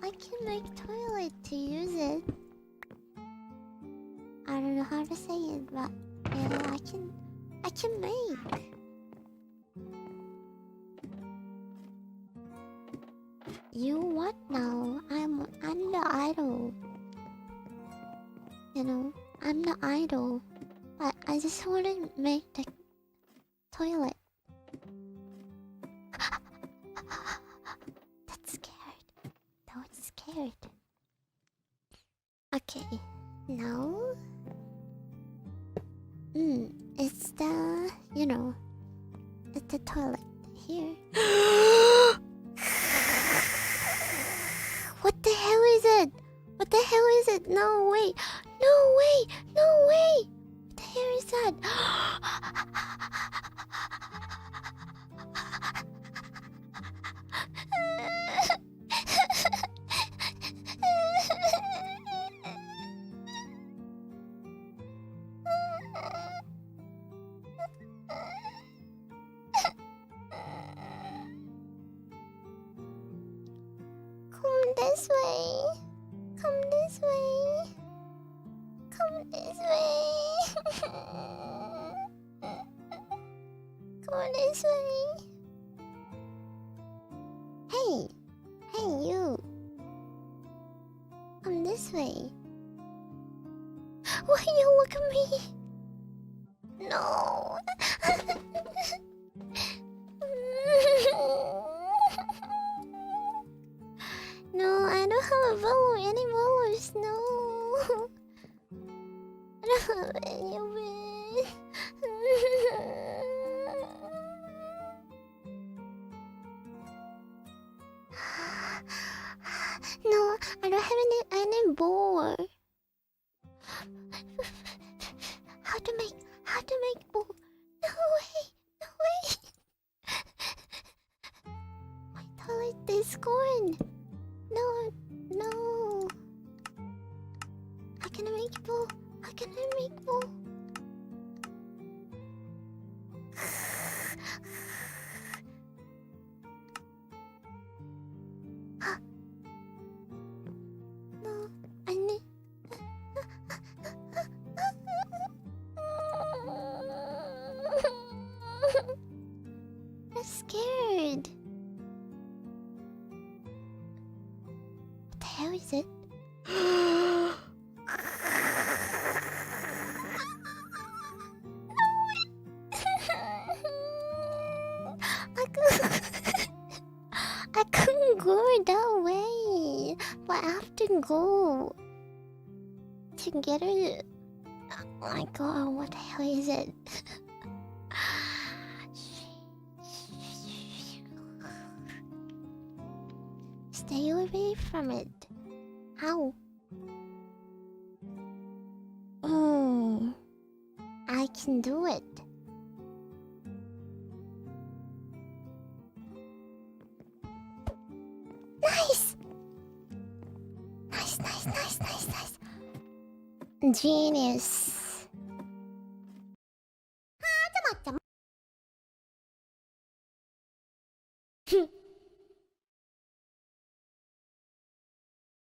I can make toilet to use it. I don't know how to say it, but yeah, I can make. You what now? I'm the idol. You know, I'm the idol. But I just want to make the toilet. That's scared. That was scared. Okay, now it's the, you know, it's the toilet here. What the hell is it? What the hell is it? No way! No way! No way! What the hell is that? Come this way. Come this way. Come this way. Come this way. Hey. Hey, you. Come this way. Why you look at me? No. No, I don't have a follow any followers. No, I don't have any of it. No, I don't have any bowl. How to make bowl? No way, no way. My toilet is gone. No, no. How can I make bowl? How can I make bowl? No, I need. I'm scared. What the hell is it? I couldn't go that way, but I have to go to get it. Oh my god, what the hell is it? Stay away from it. How? I can do it. Nice! Nice. Genius.